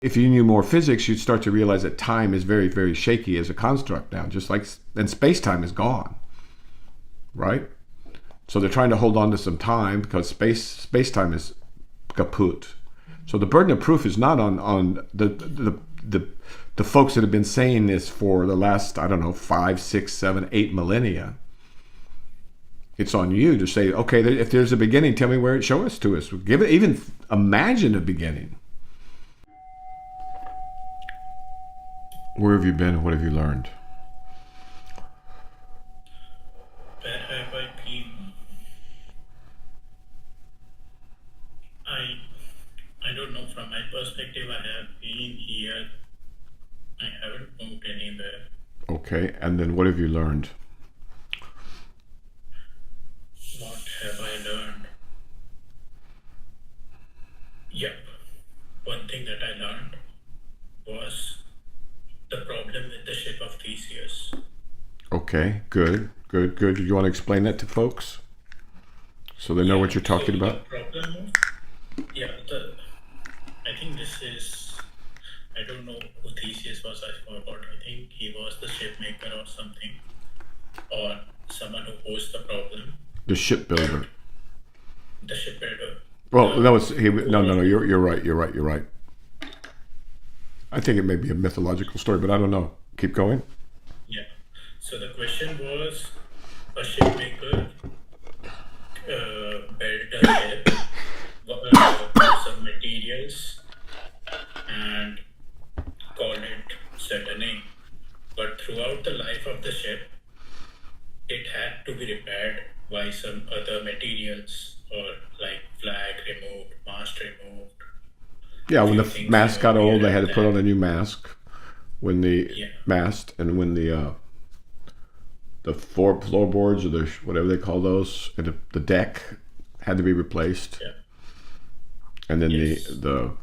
If you knew more physics, you'd start to realize that time is very, very shaky as a construct now, just like, and space-time is gone, right? So they're trying to hold on to some time because space-time is kaput. So the burden of proof is not on the folks that have been saying this for the last, I don't know, 5, 6, 7, 8 millennia. It's on you to say, okay, if there's a beginning, tell me where it, show us to us. Give it, even imagine a beginning. Where have you been? What have you learned? Where have I been? I don't know. From my perspective, I have been here. I haven't moved anywhere. Okay, and then what have you learned? What have I learned? Yep. One thing that I learned was the problem with the ship of Theseus. Okay, good. You want to explain that to folks so they know what you're talking about? The problem of, I think this is, I don't know who Theseus was, I forgot. I think he was the ship maker or something, or someone who posed the problem. The shipbuilder. The shipbuilder. Well, no, you're right. I think it may be a mythological story, but I don't know. Keep going. Yeah. So the question was, a shipmaker built a ship, some materials, and called it certain name. But throughout the life of the ship, it had to be repaired by some other materials, or like flag removed, mast removed. Yeah, when the mast got old, they had to put on a new mast. When the mast and when the floorboards or the whatever they call those, and the deck had to be replaced. Yeah. And then the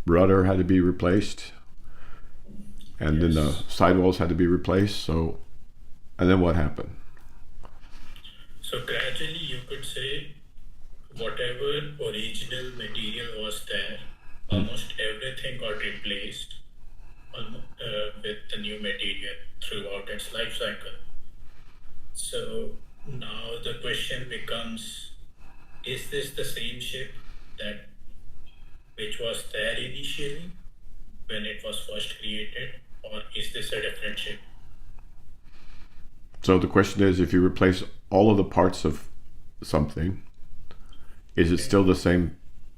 rudder had to be replaced. And then the sidewalls had to be replaced. So, and then what happened? So gradually you could say whatever original material was there, almost everything got replaced with the new material throughout its life cycle. So now the question becomes, is this the same ship which was there initially when it was first created, or is this a different ship? So the question is, if you replace all of the parts of something, is it still the same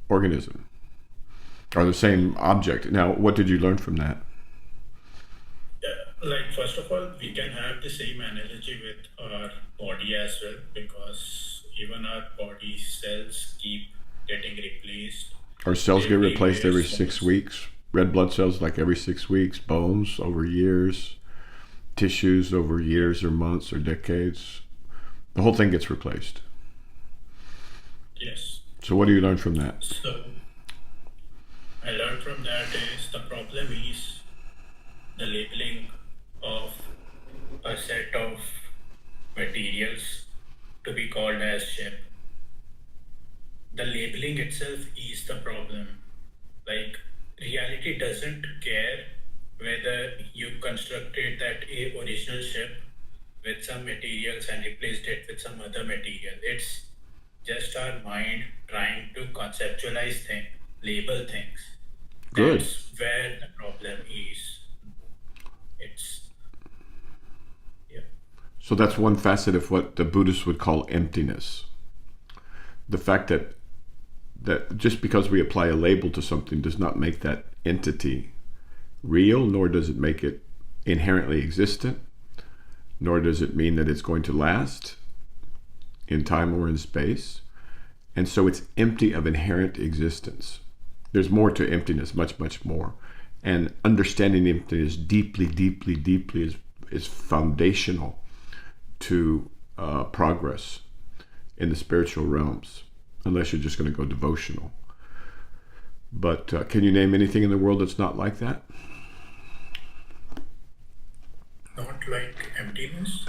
organism or the same object? Now, what did you learn from that? Like, first of all, we can have the same analogy with our body as well, because even our body cells keep getting replaced. Our cells get replaced every 6 weeks. Red blood cells like every 6 weeks. Bones over years. Tissues over years or months or decades. The whole thing gets replaced. Yes. So what do you learn from that? So I learned from that is the problem is the labeling of a set of materials to be called as ship. The labeling itself is the problem. Like, reality doesn't care whether you constructed that original ship with some materials and replaced it with some other material. It's just our mind trying to conceptualize things, label things. Good. That's where the problem is. So that's one facet of what the Buddhists would call emptiness. The fact that just because we apply a label to something does not make that entity real, nor does it make it inherently existent, nor does it mean that it's going to last in time or in space. And so it's empty of inherent existence. There's more to emptiness, much, much more. And understanding emptiness deeply is foundational to progress in the spiritual realms, unless you're just going to go devotional. But can you name anything in the world that's not like that? Not like emptiness?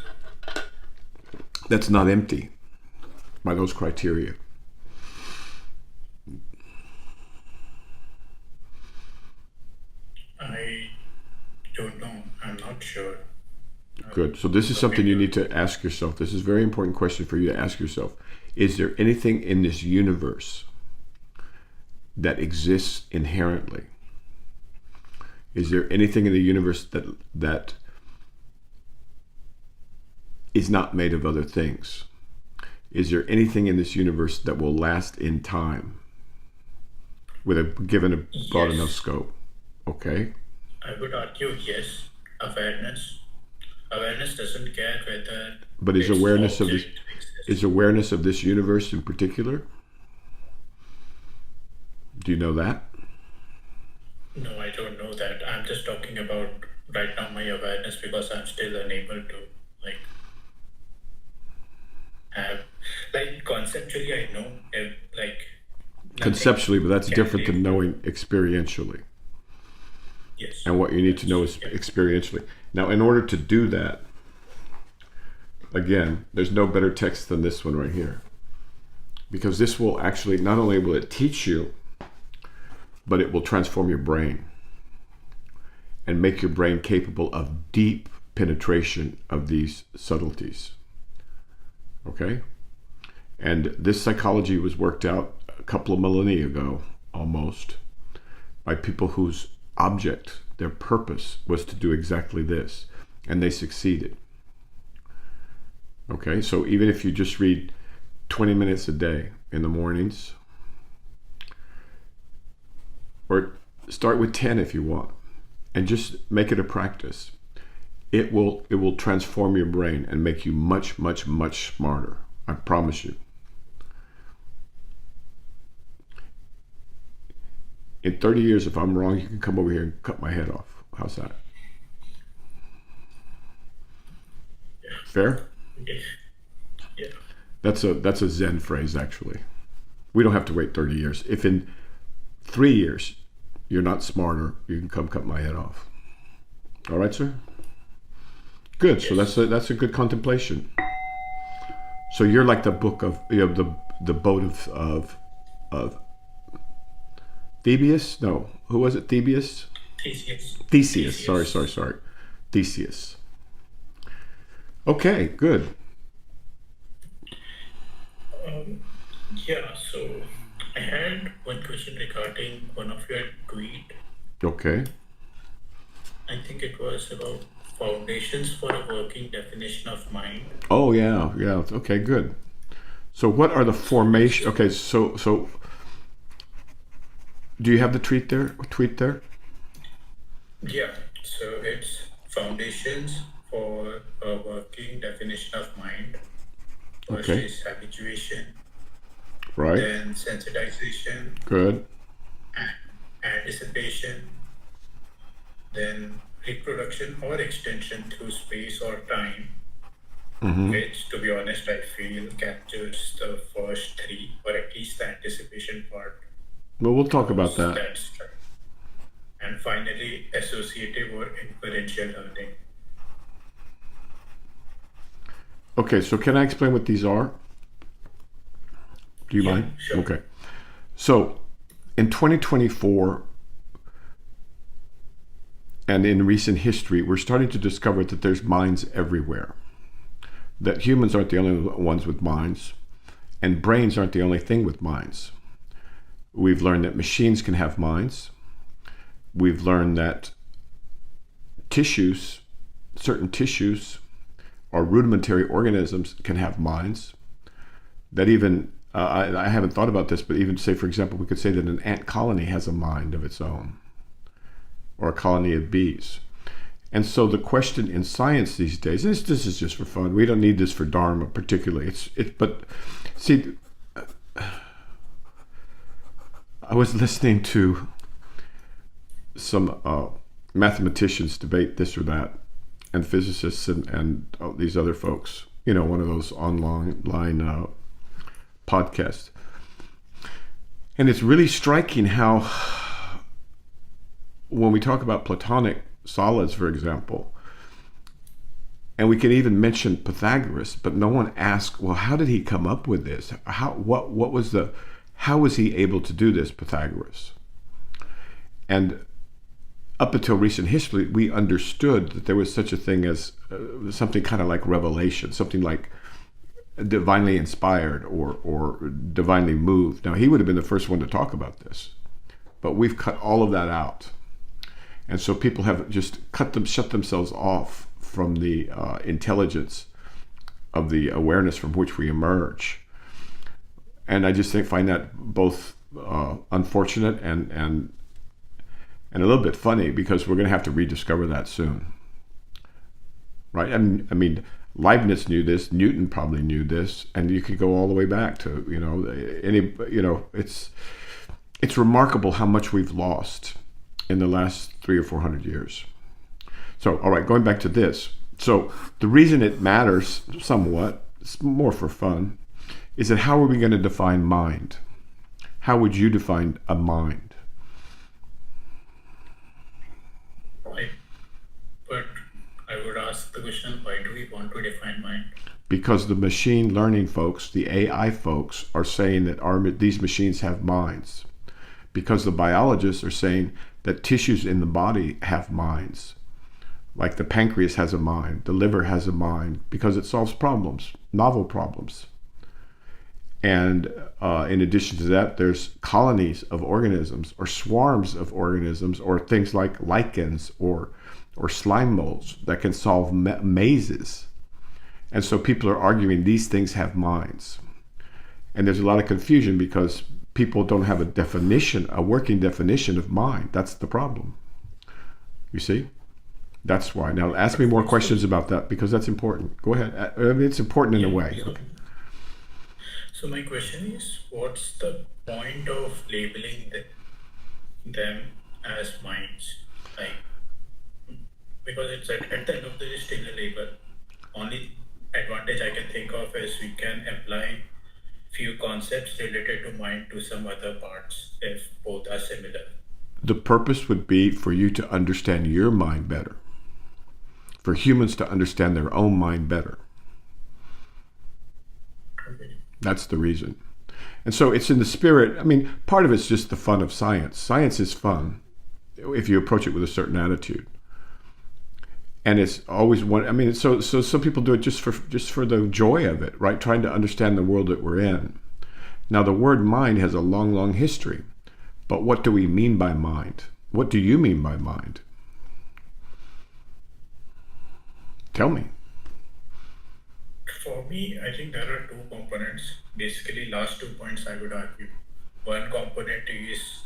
That's not empty by those criteria. don't know. I'm not sure. Good. So this is something you need to ask yourself. This is a very important question for you to ask yourself. Is there anything in this universe that exists inherently? Is there anything in the universe that is not made of other things? Is there anything in this universe that will last in time given a broad enough scope? Okay. I would argue yes. Awareness doesn't care whether. But is awareness of this universe in particular? Do you know that? No, I don't know that. I'm just talking about right now my awareness because I'm still unable to have conceptually I know conceptually, but that's different than knowing experientially. Yes. And what you need to know is experientially. Now, in order to do that, again, there's no better text than this one right here. Because this will actually, not only will it teach you, but it will transform your brain and make your brain capable of deep penetration of these subtleties. Okay? And this psychology was worked out a couple of millennia ago, almost, by people whose object, their purpose, was to do exactly this. And they succeeded. Okay? So even if you just read 20 minutes a day in the mornings, or start with 10 if you want, and just make it a practice. It will transform your brain and make you much, much, much smarter. I promise you. In 30 years, if I'm wrong, you can come over here and cut my head off. How's that? Fair? Yeah. That's a Zen phrase, actually. We don't have to wait 30 years. If in 3 years you're not smarter, you can come cut my head off. All right, sir? Good. So that's a good contemplation. So you're like the book of the boat of Theseus? No. Who was it? Theseus? Theseus. Sorry. Theseus. Okay, good. Yeah, so I had one question regarding one of your tweet. Okay. I think it was about foundations for a working definition of mind. Oh yeah. Okay, good. So what are the formation? Okay, so do you have the tweet there? Yeah, so it's foundations for a working definition of mind. First Okay. is habituation, Right. then sensitization, Good. anticipation, then reproduction or extension through space or time, which, to be honest, I feel captures the first three, or at least the anticipation part. Well, we'll talk about that. That's right. And finally, associative or inferential learning. Okay, so can I explain what these are? Do you mind? Sure. Okay. So in 2024 and in recent history, we're starting to discover that there's minds everywhere. That humans aren't the only ones with minds, and brains aren't the only thing with minds. We've learned that machines can have minds. We've learned that certain tissues, or rudimentary organisms can have minds. That even, I haven't thought about this, but even say, for example, we could say that an ant colony has a mind of its own, or a colony of bees. And so the question in science these days, and this is just for fun, we don't need this for Dharma particularly, but see, I was listening to some mathematicians debate this or that, and physicists and these other folks, one of those online podcasts. And it's really striking how, when we talk about Platonic solids, for example, and we can even mention Pythagoras, but no one asks, well, how did he come up with this? How was he able to do this, Pythagoras? And up until recent history, we understood that there was such a thing as something kind of like revelation, something like divinely inspired or divinely moved. Now, he would have been the first one to talk about this, but we've cut all of that out. And so people have just shut themselves off from the intelligence of the awareness from which we emerge. And I just find that both unfortunate and a little bit funny, because we're going to have to rediscover that soon, right? I mean, Leibniz knew this, Newton probably knew this, and you could go all the way back to it's remarkable how much we've lost in the last 300 or 400 years. So, all right, going back to this. So the reason it matters somewhat, it's more for fun, is that how are we going to define mind? How would you define a mind? Right. But I would ask the question, why do we want to define mind? Because the machine learning folks, the AI folks, are saying that these machines have minds. Because the biologists are saying that tissues in the body have minds. Like the pancreas has a mind, the liver has a mind, because it solves problems, novel problems. And in addition to that, there's colonies of organisms or swarms of organisms or things like lichens or slime molds that can solve mazes. And so people are arguing these things have minds. And there's a lot of confusion because people don't have a working definition of mind. That's the problem. You see? That's why. Now ask me more questions about that, because that's important. Go ahead. I mean, it's important in a way. Okay. So my question is, what's the point of labeling them as minds? Because it's at the end of the day still a label. Only advantage I can think of is we can apply few concepts related to mind to some other parts if both are similar. The purpose would be for you to understand your mind better, for humans to understand their own mind better. Okay. That's the reason. And so it's in the spirit. I mean, part of it's just the fun of science. Science is fun if you approach it with a certain attitude. And it's always one. I mean, so some people do it just for the joy of it, right? Trying to understand the world that we're in. Now, the word mind has a long, long history. But what do we mean by mind? What do you mean by mind? Tell me. For me, I think there are two components. Basically, last 2 points I would argue. One component is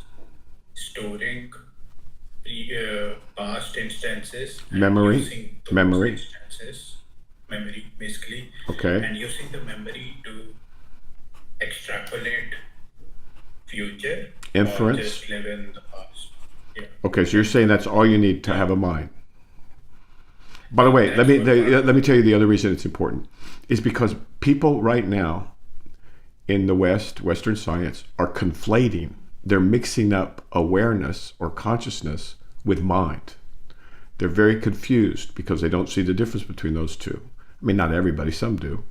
storing past instances. Memory. Using those Memory. Instances, memory, basically. Okay. And using the memory to extrapolate future. Inference. Or just live in the past. Yeah. Okay, so you're saying that's all you need to have a mind. By the way, let me tell you the other reason it's important is because people right now in the Western science are conflating. They're mixing up awareness or consciousness with mind. They're very confused because they don't see the difference between those two. I mean, not everybody, some do.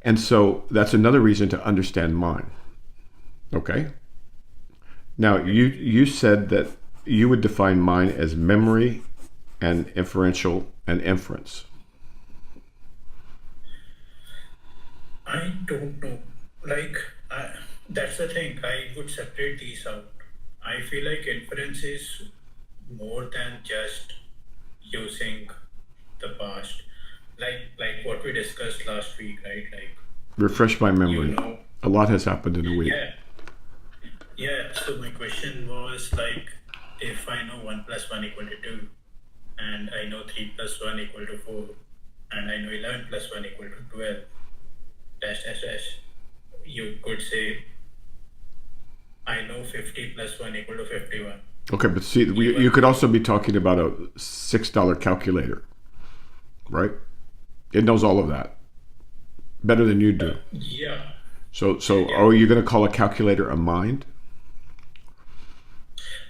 And so that's another reason to understand mind. Okay? Now, you said that you would define mind as memory and inferential and inference. I don't know. That's the thing. I would separate these out. I feel like inference is more than just using the past. Like what we discussed last week, right? Refresh my memory. A lot has happened in a week. Yeah. So my question was if I know 1 + 1 = 2, and I know 3 + 1 = 4, and I know 11 + 1 = 12, dash. You could say I know 50 + 1 = 51. Okay, but see, you could also be talking about a $6 calculator, right? It knows all of that better than you do. Yeah. So are you going to call a calculator a mind?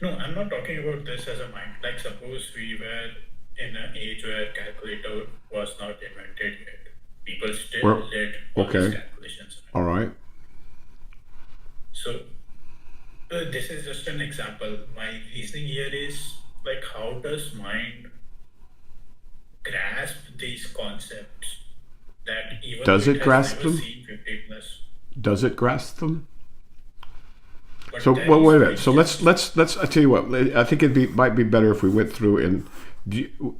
No, I'm not talking about this as a mind. Like suppose we were in an age where calculator was not invented yet. People still did all these calculations. All right. So This is just an example. My reasoning here is like, how does mind grasp these concepts that even though Does it it has grasp never them? seen 50 plus, Does it grasp them? So, but there well, is wait a minute. So patience. let's. I tell you what. I think might be better if we went through and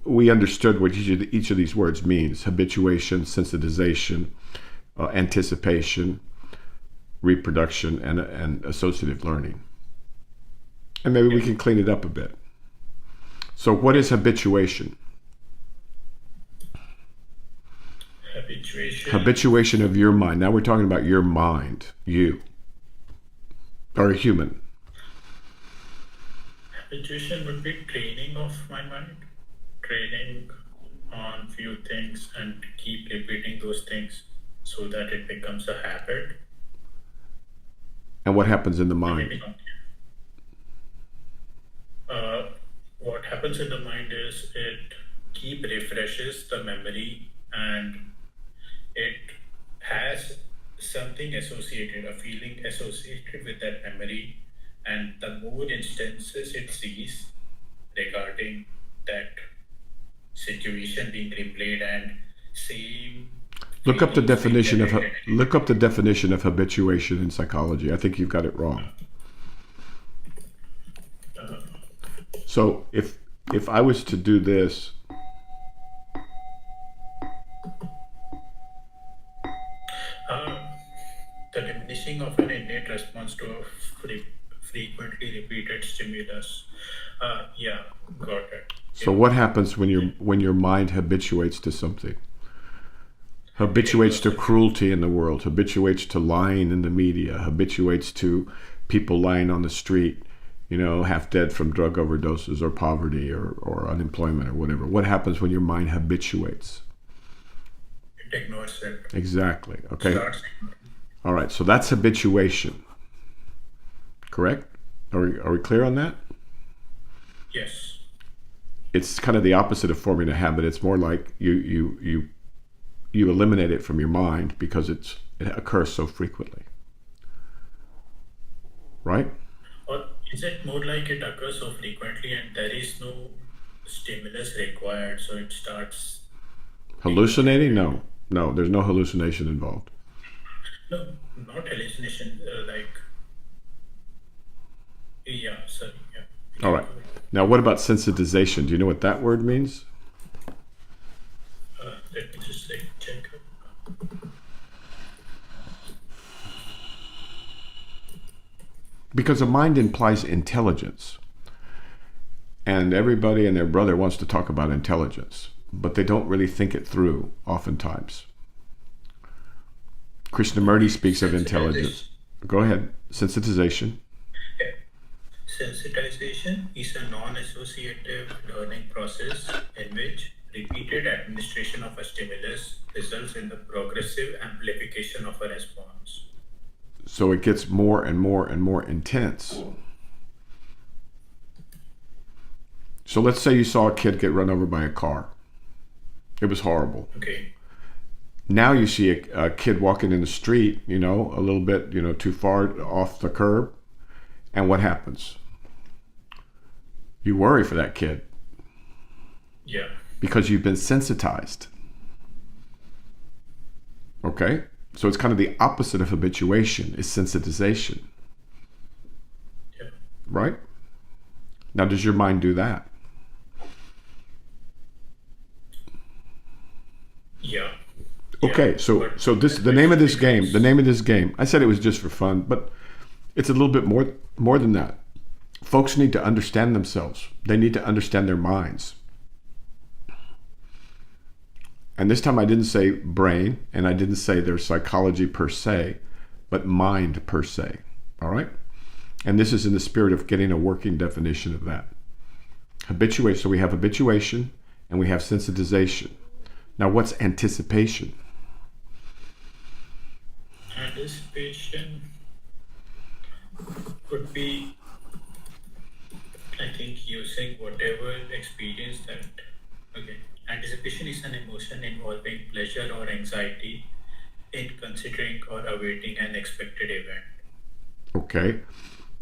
we understood what each of these words means: habituation, sensitization, anticipation, reproduction, and associative learning. And maybe we Yeah. can clean it up a bit. So, what is habituation? Habituation. Habituation of your mind. Now we're talking about your mind. You are a human. Habituation would be training of my mind, training on few things and keep repeating those things so that it becomes a habit. And what happens in the I mind? mean, uh, what happens in the mind is it keep refreshes the memory, and it has something associated, a feeling associated with that memory, and the more instances it sees regarding that situation being replayed and same feelings being generated again Look and up the definition of habituation in psychology. I think you've got it wrong. again. So if I was to do this, Uh, the diminishing of an innate response to a frequently repeated stimulus. Yeah, got it. so Yeah, what happens when your mind habituates to something? it Habituates to ignores it. cruelty in the world, habituates to lying in the media, habituates to people lying on the street, half dead from drug overdoses or poverty or unemployment or whatever. What happens when your mind habituates? It ignores it. Exactly. Okay. Starts ignoring. All right. So that's habituation. Correct? Are we clear on that? Yes. It's kind of the opposite of forming a habit. It's more like you eliminate it from your mind because it occurs so frequently. Right? Or is it more like it occurs so frequently and there is no stimulus required, so it starts ignoring Hallucinating? it? No. No, there's no hallucination involved. No, not hallucination. Yeah, sorry. Yeah, you All can right. go ahead. Now, what about sensitization? Do you know what that word means? Let me just check. Because a mind implies intelligence. And everybody and their brother wants to talk about intelligence, but they don't really think it through oftentimes. Krishnamurti Okay, speaks of intelligence. sensitization. Go ahead. Sensitization. Yeah. Sensitization is a non-associative learning process in which repeated administration of a stimulus results in the progressive amplification of a response. So it gets more and more and more intense. So let's say you saw a kid get run over by a car. It was horrible. Okay. Now you see a kid walking in the street, a little bit, too far off the curb. And what happens? You worry for that kid Yeah. because you've been sensitized. Okay? So it's kind of the opposite of habituation is sensitization, Yeah. right? Now, does your mind do that? Yeah. Yeah. Okay, so But this the name of habituation this game. The becomes. name of this game. I said it was just for fun, but it's a little bit more than that. Folks need to understand themselves. They need to understand their minds. And this time I didn't say brain and I didn't say their psychology per se, but mind per se. All right? And this is in the spirit of getting a working definition of that. Habituation. So we have habituation and we have sensitization. Now, what's anticipation? Anticipation could be, I think, using whatever experience that. Okay. Anticipation is an emotion involving pleasure or anxiety in considering or awaiting an expected event. Okay.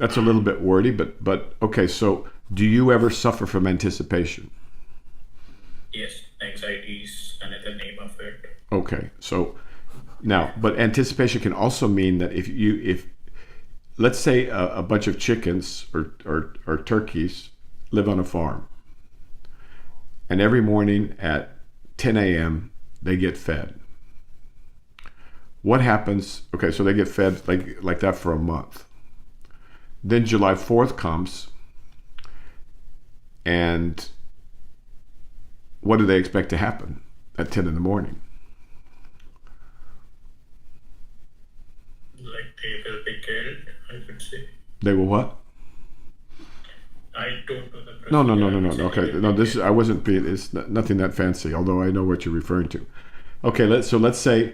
That's a little bit wordy, but okay. So, do you ever suffer from anticipation? Yes, anxiety is another name of it. Okay. So now, but anticipation can also mean that if let's say a bunch of chickens or turkeys live on a farm, and every morning at 10 a.m. they get fed. What happens? Okay, so they get fed like that for a month. Then July 4th comes, and what do they expect to happen at 10 in the morning? Like they will be killed, I would say. They will what? I don't know the No. Okay, no. This I wasn't being. It's nothing that fancy. Although I know what you're referring to. Okay, let's say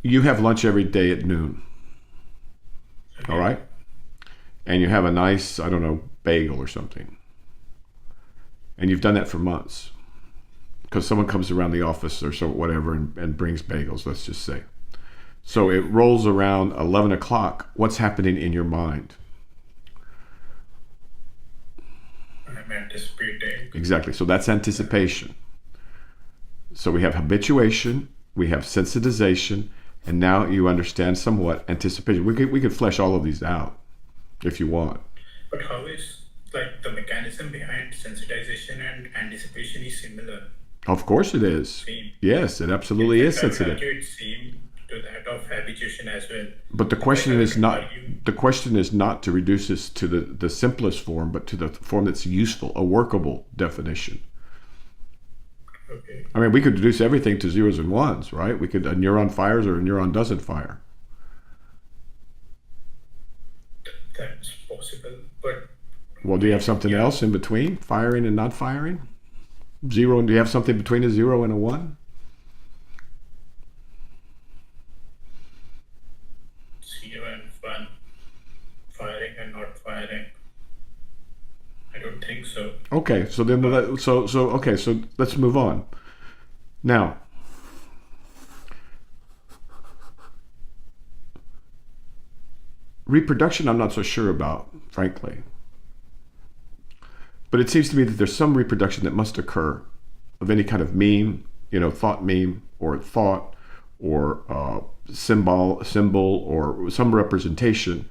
you have lunch every day at noon. Okay. All right, and you have a nice, I don't know, bagel or something, and you've done that for months because someone comes around the office or so whatever and brings bagels. Let's just say. So it rolls around 11 o'clock. What's happening in your mind? I'm anticipating. Exactly. So that's anticipation. So we have habituation, we have sensitization, and now you understand somewhat anticipation. We could flesh all of these out if you want. But how is like the mechanism behind sensitization and anticipation is similar? Of course it is. Same. Yes, it absolutely is sensitive. It seems to that of habituation as well. But the question is not to reduce this to the simplest form, but to the form that's useful, a workable definition. Okay. I mean, we could reduce everything to zeros and ones, right? We could, a neuron fires or a neuron doesn't fire. That's possible, but Well, do you have something else in between firing and not firing? Zero, do you have something between a 0 and a 1? 0 and 1, firing and not firing. I don't think so. Okay, so then so let's move on. Now, reproduction I'm not so sure about, frankly. But it seems to me that there's some reproduction that must occur of any kind of meme, thought meme or thought or symbol or some representation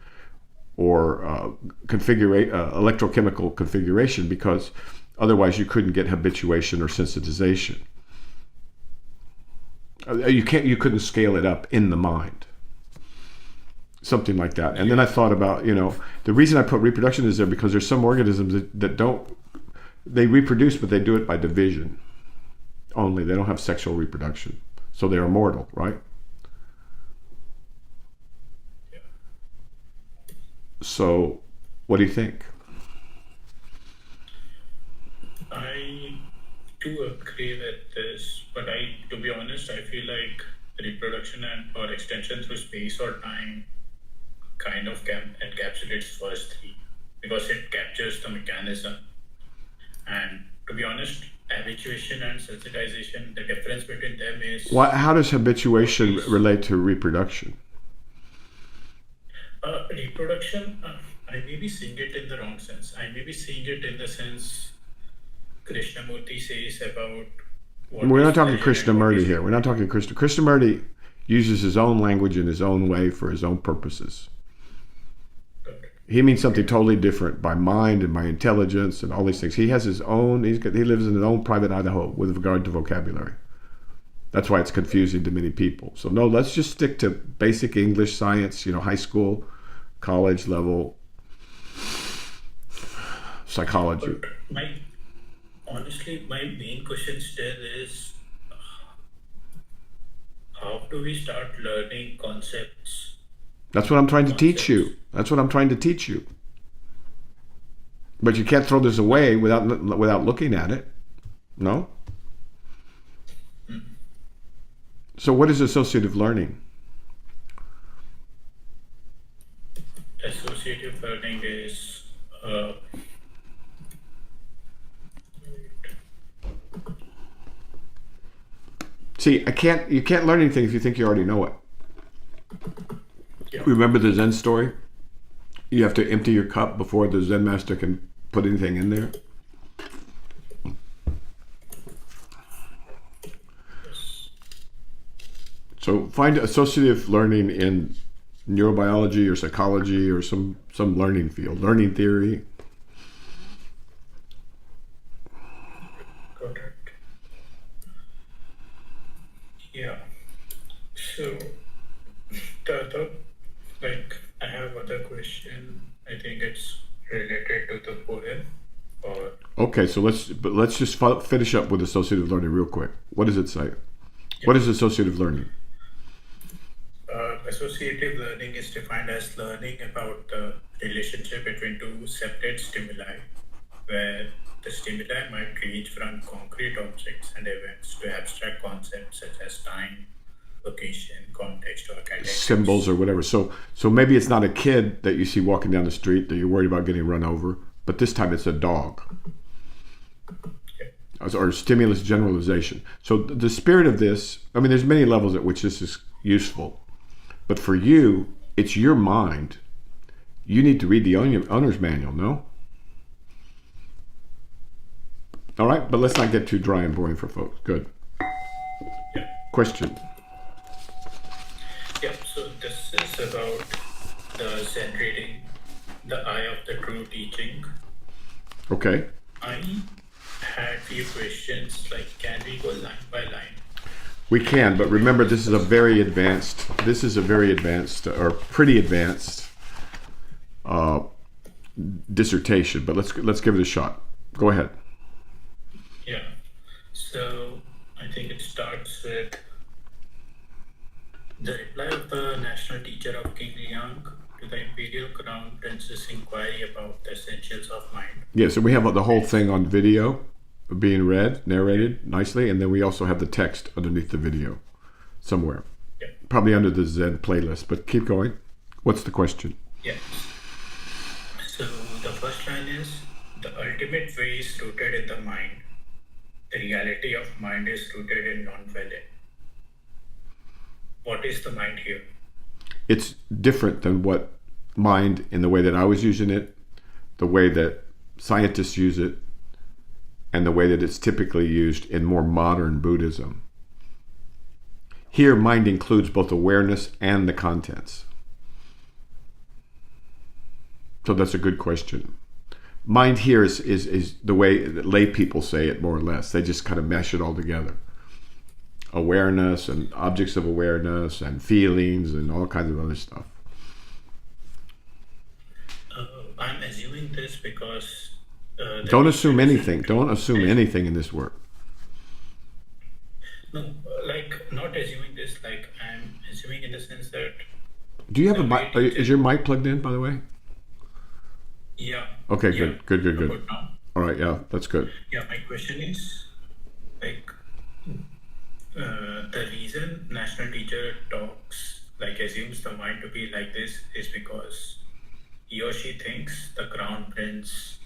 or electrochemical configuration, because otherwise you couldn't get habituation or sensitization. You couldn't scale it up in the mind. Something like that. And then I thought about, the reason I put reproduction is there because there's some organisms that they reproduce, but they do it by division only. They don't have sexual reproduction. So they're immortal, right? Yeah. So what do you think? I do agree with this, but to be honest, I feel like reproduction or extension through space or time kind of encapsulates first three because it captures the mechanism. And to be honest, habituation and sensitization, the difference between them is... How does habituation relate to reproduction? Reproduction, I may be seeing it in the wrong sense. I may be seeing it in the sense Krishnamurti says about... We're not talking Krishnamurti here. We're not talking Krishnamurti uses his own language in his own way for his own purposes. He means something totally different by mind and by intelligence and all these things. He has his own, he lives in his own private Idaho with regard to vocabulary. That's why it's confusing to many people. So no, let's just stick to basic English, science, high school, college level psychology. Honestly, my main question still is, how do we start learning concepts? That's what I'm trying to teach you. That's what I'm trying to teach you. But you can't throw this away without looking at it. No? So what is associative learning? Associative learning is... See, you can't learn anything if you think you already know it. Yeah. Remember the Zen story? You have to empty your cup before the Zen master can put anything in there. Yes. So find associative learning in neurobiology or psychology or some learning field, learning theory. Got it. Yeah. So the other, like, I have other question. I think it's related to the poem, or Okay, so let's just finish up with associative learning real quick. What does it say? What is associative learning? associative learning is defined as learning about the relationship between two separate stimuli, where the stimuli might range from concrete objects and events to abstract concepts such as time, location, context, or Symbols categories. or whatever. So maybe it's not a kid that you see walking down the street that you're worried about getting run over, but this time it's a dog. Or stimulus generalization. So the spirit of this, I mean, there's many levels at which this is useful, but for you, it's your mind. You need to read the owner's manual, no? All right, but let's not get too dry and boring for folks. Good. Yeah. Question. Yeah, so this is about the Zen reading, the eye of the true teaching. Okay. I had few questions, like, can we go line by line? We can, but remember this is a very advanced, or pretty advanced dissertation, but let's give it a shot. Go ahead. Yeah, so I think it starts with the reply of the national teacher of King Liang to the imperial crown prince's inquiry about the essentials of mind. Yeah, so we have the whole thing on video being read, narrated nicely, and then we also have the text underneath the video somewhere. Yeah. Probably under the Zen playlist, but keep going. What's the question? Yes. So the first line is, the ultimate way is rooted in the mind. The reality of mind is rooted in non-dwelling. What is the mind here? It's different than what mind in the way that I was using it, the way that scientists use it, and the way that it's typically used in more modern Buddhism. Here, mind includes both awareness and the contents. So that's a good question. Mind here is the way that lay people say it, more or less. They just kind of mesh it all together. Awareness and objects of awareness and feelings and all kinds of other stuff. I'm assuming this because... Don't assume anything. Don't assume anything in this work. No, like, not assuming this, like, I'm assuming in the sense that... Do you have a mic? Is your mic plugged in, by the way? Yeah. Okay, Yeah. good. About now. All right, yeah, that's good. Yeah, my question is, like, the reason national teacher talks, like, assumes the mind to be like this is because he or she thinks the crown prince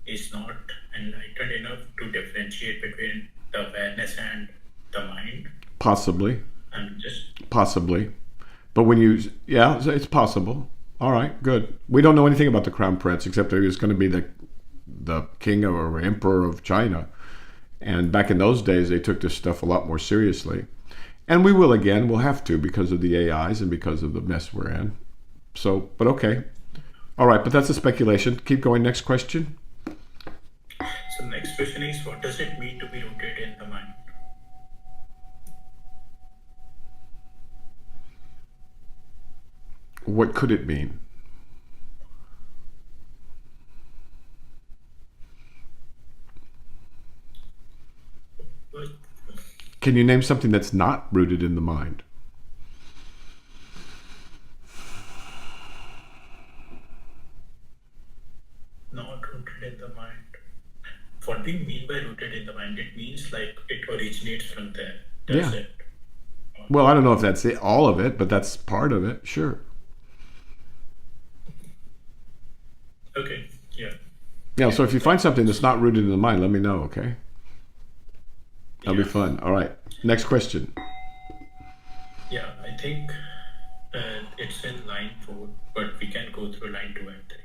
is not enlightened enough to differentiate between the awareness and the mind. Possibly. And just... Possibly. But when you, yeah, it's possible. All right, good. We don't know anything about the crown prince except that he was going to be the king or emperor of China. And back in those days, they took this stuff a lot more seriously. And we will again, we'll have to because of the AIs and because of the mess we're in. So, but okay. All right, but that's a speculation. Keep going. Next question. So next question is, what does it mean to be rooted in the mind? What could it mean? Well, Can you name something that's not rooted in the mind? not rooted in the mind. What we mean by rooted in the mind, it means like it originates from there. That's Yeah. it. Well, I don't know if that's all of it, but that's part of it. Sure. Okay, yeah. Yeah, so if you find something that's not rooted in the mind, let me know, okay? That'll be Yeah. fun. All right. Next question. Yeah, I think It's in line 4, but we can go through line 2 and 3.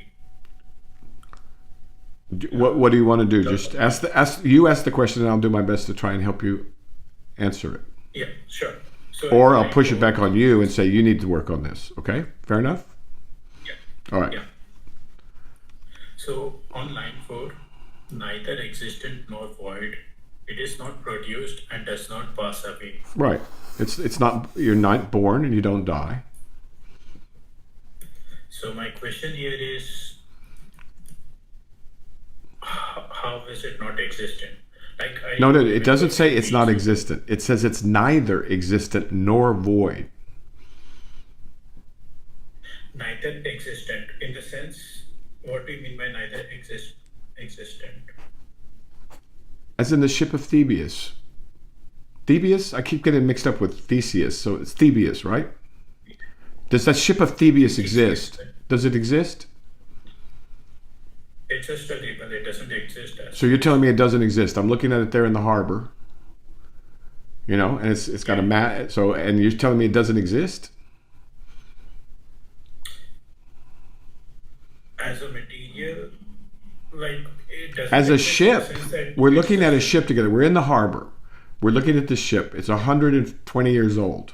What do you want to do? The, Just ask the question, and I'll do my best to try and help you answer it. yeah, sure. So Or in I'll line push it 4, back on you and say you need to work on this. Okay, fair enough. yeah, All right. yeah. So on line 4, neither existent nor void. It is not produced and does not pass away. Right. It's not, you're not born and you don't die. So my question here is, how is it not existent? Like I No, it remember doesn't say it's not reading. existent. It says it's neither existent nor void. Neither existent in the sense, what do you mean by neither existent? As in the ship of Theseus. Theseus? I keep getting mixed up with Theseus, so it's Theseus, right? Does that ship of Theseus exist? Does it exist? It's just a label, it doesn't exist as So you're such. telling me it doesn't exist. I'm looking at it there in the harbor, and it's got a Yeah. mat. So, and you're telling me it doesn't exist? As a material, like it doesn't As a exist in the ship, sense that we're it's looking at just a ship together. We're in the harbor. We're looking at the ship. It's 120 years old,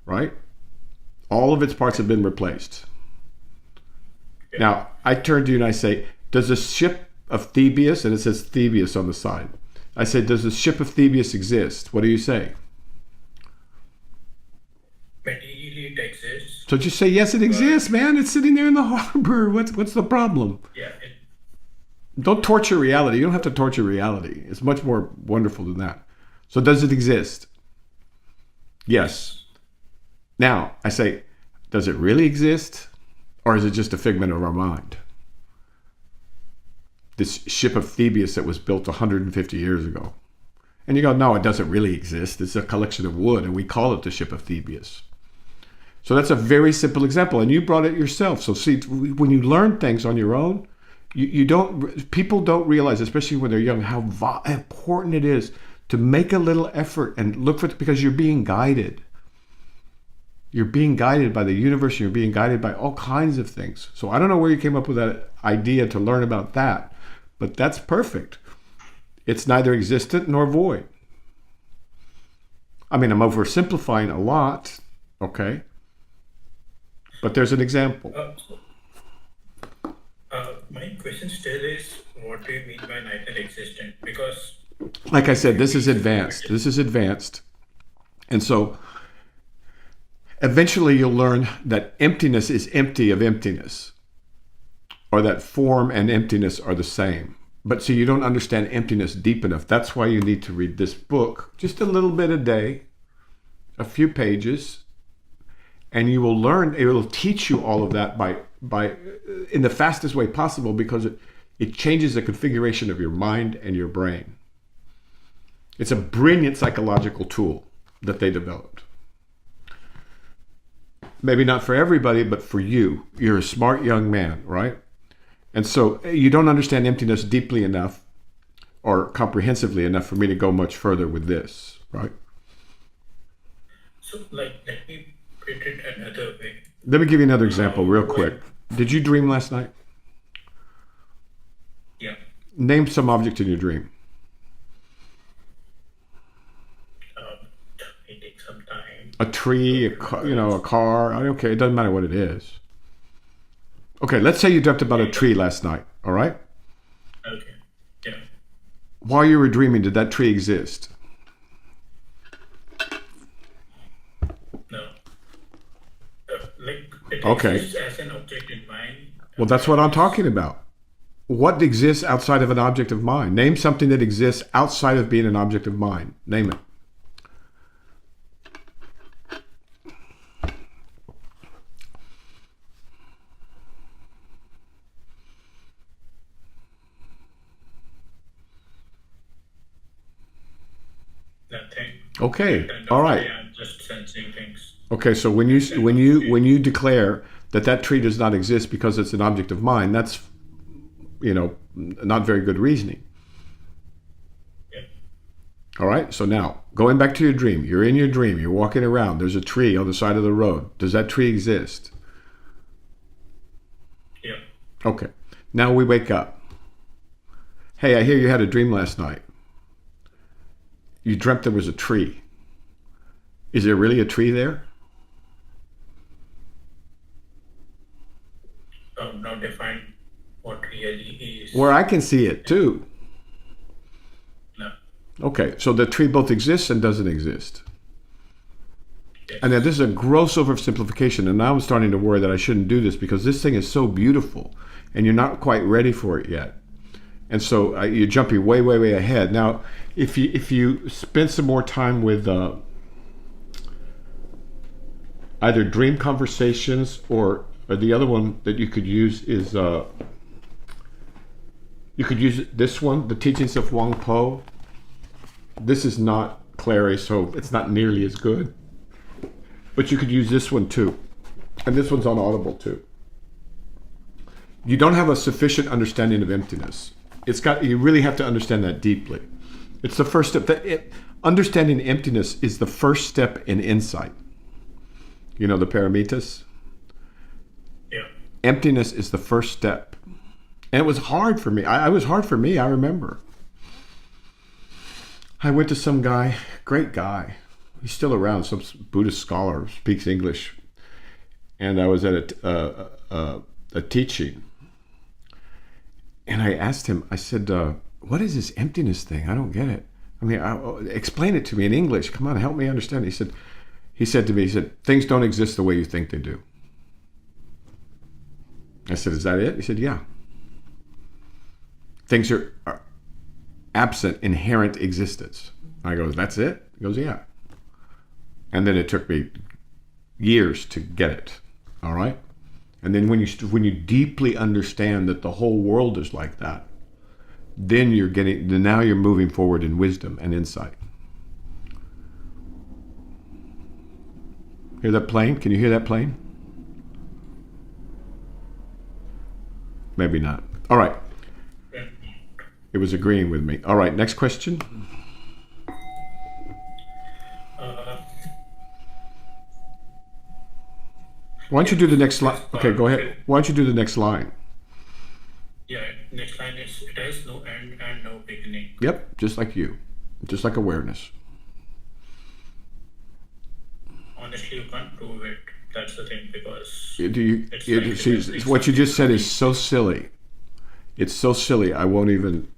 right? All of its parts have been replaced. yeah. Now, I turn to you and I say, does the ship of Theseus, and it says Theseus on the side. I say, does the ship of Theseus exist? What do you say? Materially it exists, So just say, yes, it but exists, man. It's sitting there in the harbor. What's the problem? yeah, Don't torture reality. You don't have to torture reality. It's much more wonderful than that. So does it exist? Yes. Now, I say, does it really exist? Or is it just a figment of our mind? This ship of Theseus that was built 150 years ago. And you go, no, it doesn't really exist. It's a collection of wood, and we call it the ship of Theseus. So that's a very simple example, and you brought it yourself. So see, when you learn things on your own, you don't. People don't realize, especially when they're young, how important it is to make a little effort and look for it, because you're being guided. You're being guided by the universe. You're being guided by all kinds of things. So I don't know where you came up with that idea to learn about that, but that's perfect. It's neither existent nor void. I mean, I'm oversimplifying a lot, okay? But there's an example. my question still is, what do you mean by neither existent? Because Like I said, if this we is advanced. This is advanced. And so eventually you'll learn that emptiness is empty of emptiness, or that form and emptiness are the same. But see, you don't understand emptiness deep enough. That's why you need to read this book just a little bit a day, a few pages, and you will learn. It will teach you all of that by in the fastest way possible, because it changes the configuration of your mind and your brain. It's a brilliant psychological tool that they developed. Maybe not for everybody, but for you. You're a smart young man, right? And so you don't understand emptiness deeply enough or comprehensively enough for me to go much further with this, right? so, like, let me put it another way. Let me give you another example real quick. When Did you dream last night? yeah, Name some object in your dream. it takes some time A tree, to a remember. car. Okay, it doesn't matter what it is. Okay, let's say you dreamt about a Yeah, tree last night, all right? okay, yeah. While you were dreaming, did that tree exist? No, like it Okay. exists as an object in mind, Well, that's what I'm awareness. talking about. What exists outside of an object of mind? Name something that exists outside of being an object of mind. Name it. Nothing. Okay. That kind All of right. way I'm just sensing things. Okay. So when you That kind when of you way. when you declare that tree does not exist because it's an object of mind, that's not very good reasoning. Yeah. All right, so now, going back to your dream. You're in your dream. You're walking around. There's a tree on the side of the road. Does that tree exist? Yeah. Okay. Now we wake up. Hey, I hear you had a dream last night. You dreamt there was a tree. Is there really a tree there? Now define what really is. Where I can see it too. No. Okay, so the tree both exists and doesn't exist. Yes. And then this is a gross oversimplification, and now I'm starting to worry that I shouldn't do this because this thing is so beautiful, and you're not quite ready for it yet. And so you're jumping way, way, way ahead. Now, if you spend some more time with either dream conversations or the other one that you could use is you could use this one, the teachings of Wang Po. This is not Clary, so it's not nearly as good. But you could use this one too. And this one's on Audible too. You don't have a sufficient understanding of emptiness. You really have to understand that deeply. It's the first step. Understanding emptiness is the first step in insight. You know the paramitas? Yeah. Emptiness is the first step. And it was hard for me. It was hard for me, I remember. I went to some guy, great guy. He's still around, some Buddhist scholar, speaks English. And I was at a teaching. And I asked him, I said, what is this emptiness thing? I don't get it. I mean, explain it to me in English. Come on, help me understand. He said to me, things don't exist the way you think they do. I said, is that it? He said, yeah. Things are absent inherent existence. I go, that's it? He goes, yeah. And then it took me years to get it. All right? And then when you deeply understand that the whole world is like that, then now you're moving forward in wisdom and insight. Hear that plane? Can you hear that plane? Maybe not. All right. It was agreeing with me. All right, next question. Why don't you do the next line? Okay, go ahead. Why don't you do the next line? Yeah, next line is, it has no end and no beginning. Yep, just like you. Just like awareness. Honestly, you can't prove it. That's the thing, because what you just said is so silly. It's so silly, I won't even...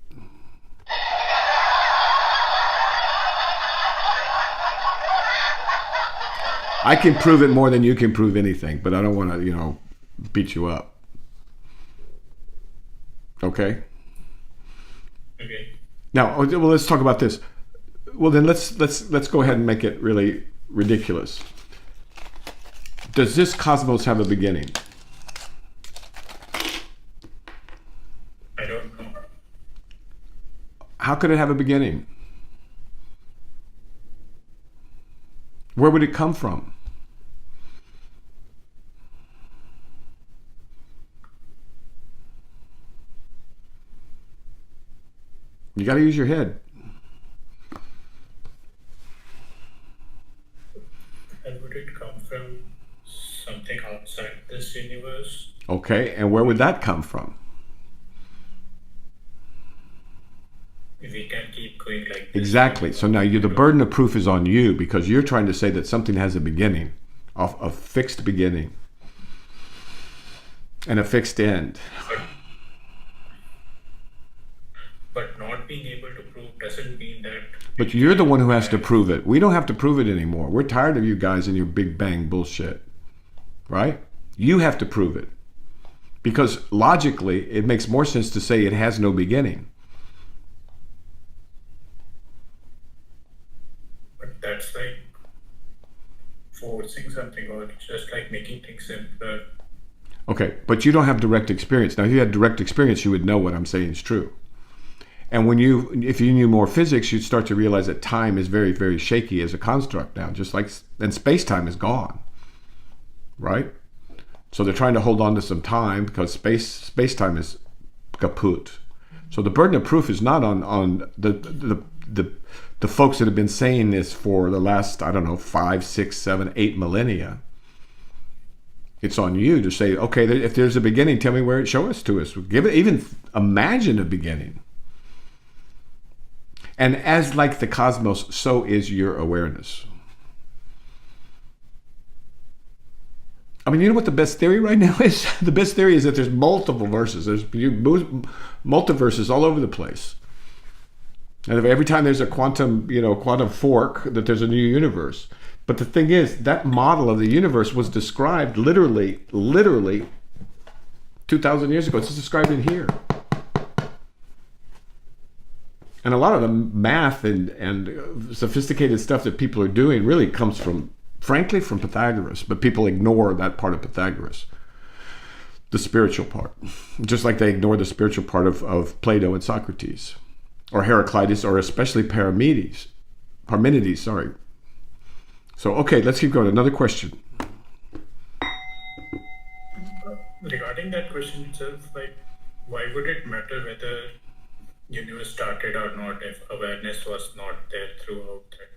I can prove it more than you can prove anything, but I don't want to, beat you up. Okay? Okay. Now, well, let's talk about this. Well, then let's go ahead and make it really ridiculous. Does this cosmos have a beginning? I don't know. How could it have a beginning? Where would it come from? You got to use your head. And would it come from something outside this universe? Okay, and where would that come from? We can keep going like this. Exactly. So now the burden of proof is on you because you're trying to say that something has a beginning, a fixed beginning, and a fixed end. But not being able to prove doesn't mean that... But you're the one who has to prove it. We don't have to prove it anymore. We're tired of you guys and your big bang bullshit. Right? You have to prove it. Because logically, it makes more sense to say it has no beginning. But that's like forcing something, or it's just like making things simpler. Okay, but you don't have direct experience. Now, if you had direct experience, you would know what I'm saying is true. And if you knew more physics, you'd start to realize that time is very, very shaky as a construct now, and space-time is gone, right? So they're trying to hold on to some time because space-time is kaput. So the burden of proof is not on the folks that have been saying this for the last, I don't know, 5, 6, 7, 8 millennia. It's on you to say, okay, if there's a beginning, tell me where it, show us to us. Give it, even imagine a beginning. And as like the cosmos, so is your awareness. I mean, you know what the best theory right now is? The best theory is that there's multiple verses. There's multiverses all over the place. And every time there's a quantum fork, that there's a new universe. But the thing is, that model of the universe was described literally 2,000 years ago. It's described in here. And a lot of the math and sophisticated stuff that people are doing really comes from, frankly, from Pythagoras. But people ignore that part of Pythagoras, the spiritual part. Just like they ignore the spiritual part of Plato and Socrates, or Heraclitus, or especially Parmenides. Sorry. So, okay, let's keep going. Another question. Regarding that question itself, like, why would it matter whether universe started or not if awareness was not there throughout that?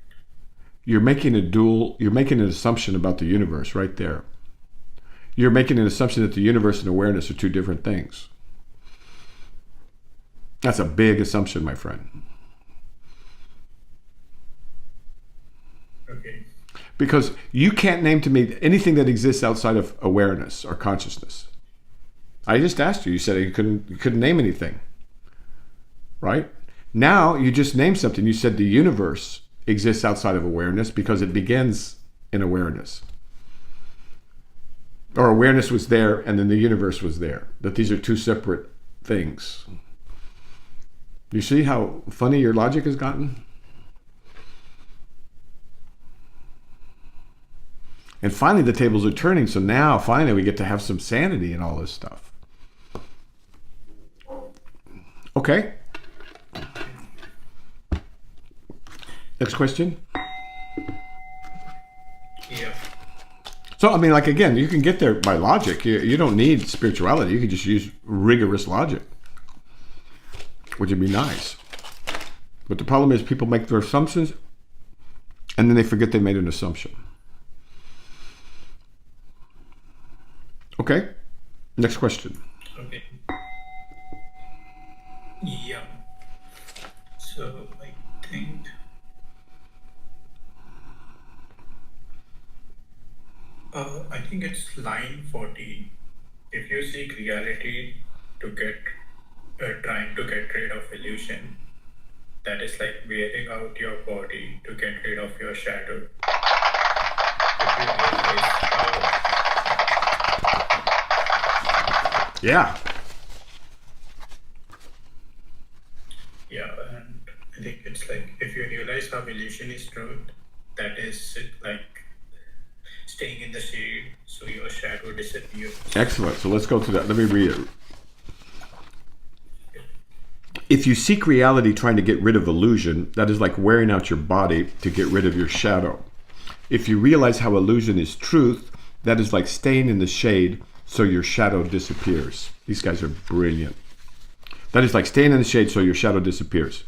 You're making an assumption about the universe right there. You're making an assumption that the universe and awareness are two different things. That's a big assumption, my friend. Okay. Because you can't name to me anything that exists outside of awareness or consciousness. I just asked you. You said you couldn't name anything. Right? Now you just named something. You said the universe exists outside of awareness because it begins in awareness. Or awareness was there and then the universe was there. That these are two separate things. You see how funny your logic has gotten? And finally the tables are turning, so now finally we get to have some sanity in all this stuff. Okay. Next question. Yeah. So, I mean, like, again, you can get there by logic. You don't need spirituality. You can just use rigorous logic, which would be nice. But the problem is people make their assumptions and then they forget they made an assumption. Okay. Next question. Okay. Yeah. So I think it's line 40. If you seek reality to get trying to get rid of illusion, that is like wearing out your body to get rid of your shadow. If you realize how Yeah. Yeah, and I think it's like if you realize how illusion is truth, that is like staying in the shade so your shadow disappears. Excellent. So let's go to that. Let me read it. If you seek reality trying to get rid of illusion, that is like wearing out your body to get rid of your shadow. If you realize how illusion is truth, that is like staying in the shade so your shadow disappears. These guys are brilliant. That is like staying in the shade so your shadow disappears.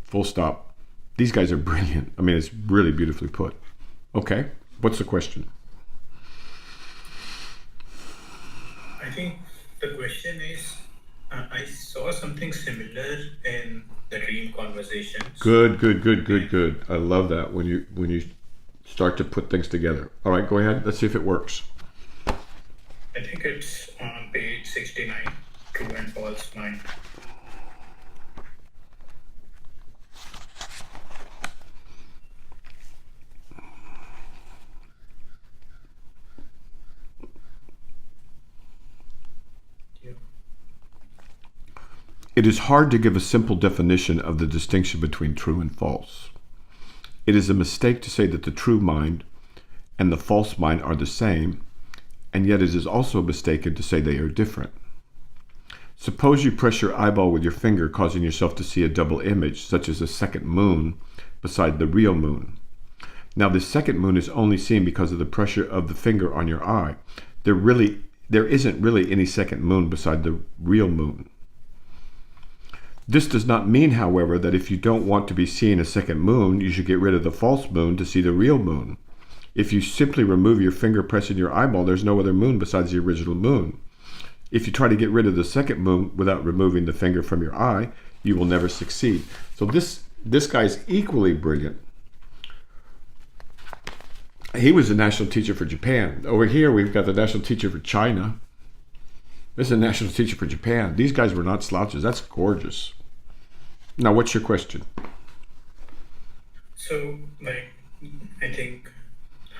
Full stop. These guys are brilliant. I mean, it's really beautifully put. Okay, what's the question? I think the question is, I saw something similar in the dream conversations. Good. I love that when you start to put things together. All right, go ahead. Let's see if it works. I think it's on page 69, true and false mind. It is hard to give a simple definition of the distinction between true and false. It is a mistake to say that the true mind and the false mind are the same, and yet it is also mistaken to say they are different. Suppose you press your eyeball with your finger, causing yourself to see a double image, such as a second moon beside the real moon. Now, this second moon is only seen because of the pressure of the finger on your eye. There isn't really any second moon beside the real moon. This does not mean, however, that if you don't want to be seeing a second moon, you should get rid of the false moon to see the real moon. If you simply remove your finger pressing your eyeball, there's no other moon besides the original moon. If you try to get rid of the second moon without removing the finger from your eye, you will never succeed. So this guy's equally brilliant. He was the national teacher for Japan. Over here, we've got the national teacher for China. This is a national teacher for Japan. These guys were not slouches. That's gorgeous. Now, what's your question? So, like, I think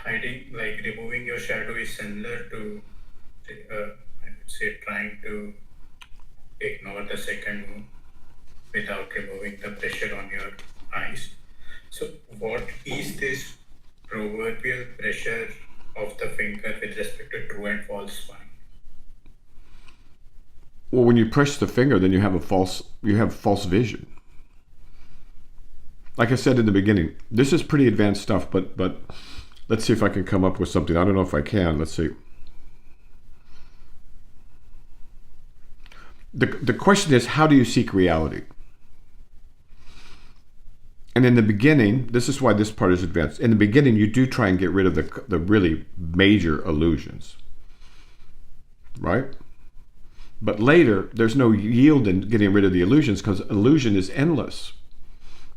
hiding, like removing your shadow is similar to, I would say, trying to ignore the second moon without removing the pressure on your eyes. So, what is this proverbial pressure of the finger with respect to true and false one? Well, when you press the finger, then you have false vision. Like I said in the beginning, this is pretty advanced stuff, but let's see if I can come up with something. I don't know if I can. Let's see. The question is, how do you seek reality? And in the beginning, this is why this part is advanced. In the beginning, you do try and get rid of the really major illusions, right? But later, there's no yield in getting rid of the illusions because illusion is endless.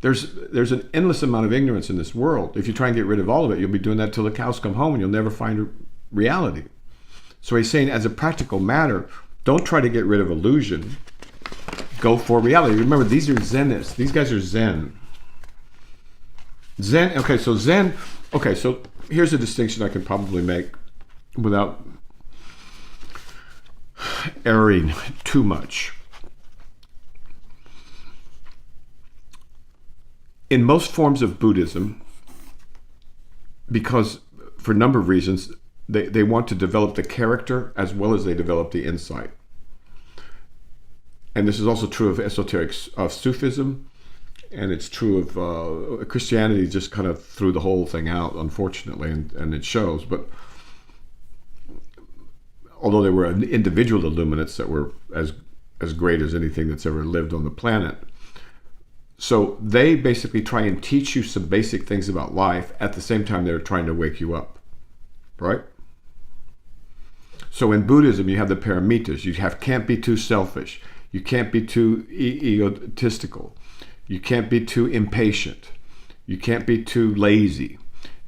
There's an endless amount of ignorance in this world. If you try and get rid of all of it, you'll be doing that till the cows come home and you'll never find reality. So he's saying, as a practical matter, don't try to get rid of illusion. Go for reality. Remember, these are Zenists. These guys are Zen. Zen, okay, so here's a distinction I can probably make without erring too much. In most forms of Buddhism, because for a number of reasons, they want to develop the character as well as they develop the insight. And this is also true of esoteric Sufism, and it's true of Christianity. Just kind of threw the whole thing out, unfortunately, and it shows. But although there were individual illuminates that were as great as anything that's ever lived on the planet, so they basically try and teach you some basic things about life at the same time they're trying to wake you up, right? So in Buddhism, you have the paramitas. You can't be too selfish. You can't be too egotistical. You can't be too impatient. You can't be too lazy.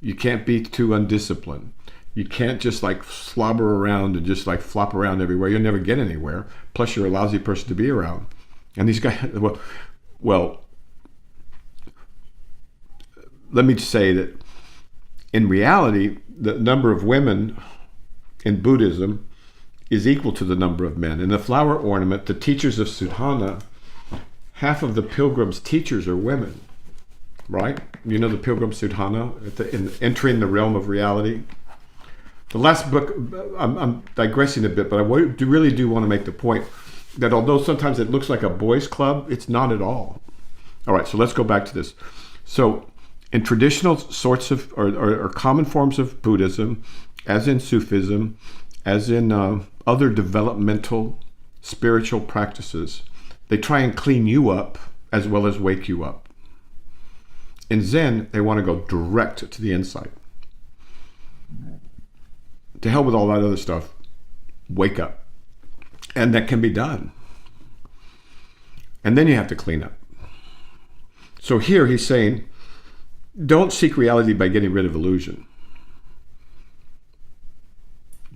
You can't be too undisciplined. You can't just like slobber around and just like flop around everywhere. You'll never get anywhere. Plus, you're a lousy person to be around. And these guys, well, let me just say that in reality, the number of women in Buddhism is equal to the number of men. In the flower ornament, the teachers of Sudhana, half of the pilgrims' teachers are women, right? You know the pilgrim Sudhana, in entering the realm of reality. The last book, I'm digressing a bit, but I really do want to make the point that although sometimes it looks like a boys' club, it's not at all. All right, so let's go back to this. So in traditional sorts of, or common forms of Buddhism, as in Sufism, as in other developmental spiritual practices, they try and clean you up as well as wake you up. In Zen, they want to go direct to the insight. To hell with all that other stuff, wake up. And that can be done. And then you have to clean up. So here he's saying, don't seek reality by getting rid of illusion.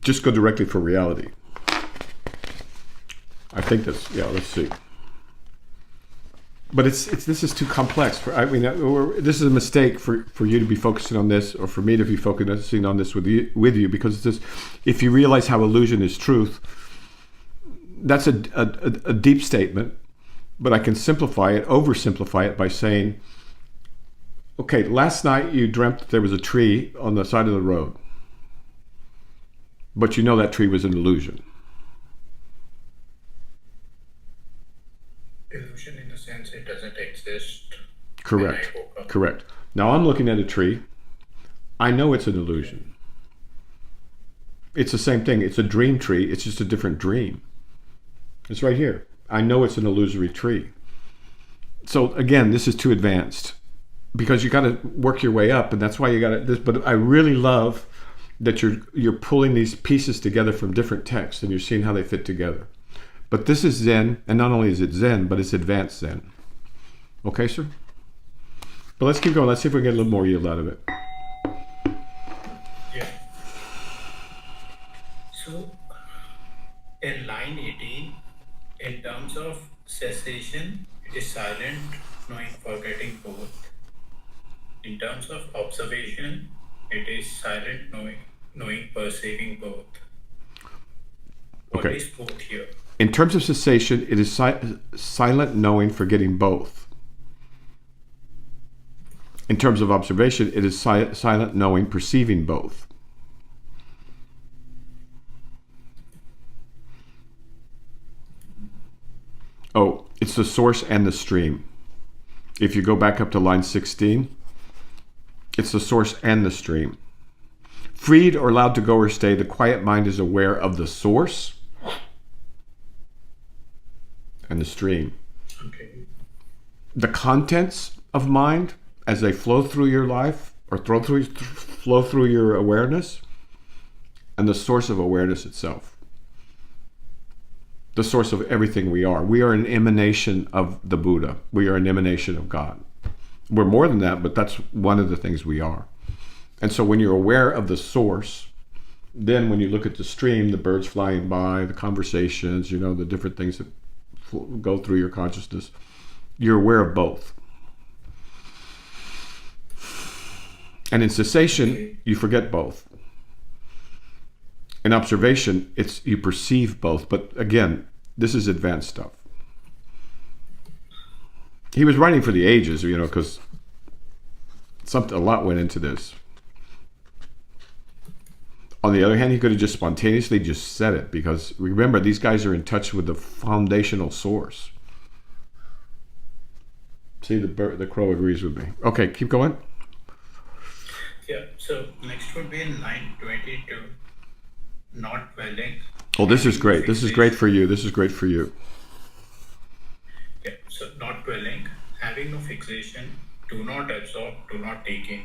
Just go directly for reality. I think that's, yeah, let's see. But this is too complex. This is a mistake for you to be focusing on this, or for me to be focusing on this with you, because it's just, if you realize how illusion is truth, that's a deep statement, but I can oversimplify it by saying, okay, last night you dreamt that there was a tree on the side of the road, but you know that tree was an illusion. Illusion in the sense it doesn't exist. Correct. Now I'm looking at a tree. I know it's an illusion. It's the same thing. It's a dream tree. It's just a different dream. It's right here. I know it's an illusory tree. So again, this is too advanced because you got to work your way up, and that's why you got to. But I really love that you're pulling these pieces together from different texts, and you're seeing how they fit together. But this is Zen, and not only is it Zen, but it's advanced Zen. Okay, sir? But let's keep going. Let's see if we can get a little more yield out of it. Yeah. So, in line 18, in terms of cessation, it is silent, knowing, forgetting both. In terms of observation, it is silent, knowing, perceiving both. What Okay. is both here? In terms of cessation, it is silent, knowing, forgetting both. In terms of observation, it is silent, knowing, perceiving both. Oh, it's the source and the stream. If you go back up to line 16, it's the source and the stream. Freed or allowed to go or stay, the quiet mind is aware of the source and the stream. Okay. The contents of mind as they flow through your life or flow through your awareness, and the source of awareness itself. The source of everything we are. We are an emanation of the Buddha. We are an emanation of God. We're more than that, but that's one of the things we are. And so when you're aware of the source, then when you look at the stream, the birds flying by, the conversations, the different things that go through your consciousness, you're aware of both. And in cessation, you forget both. In observation, you perceive both. But again, this is advanced stuff. He was writing for the ages, because a lot went into this. On the other hand, he could have just spontaneously just said it, because remember, these guys are in touch with the foundational source. See, the crow agrees with me. Okay, keep going. Yeah, so next would be in line 22, not dwelling. Oh, this is great. This is great for you. This is great for you. Yeah, so not dwelling, having no fixation, do not absorb, do not take in.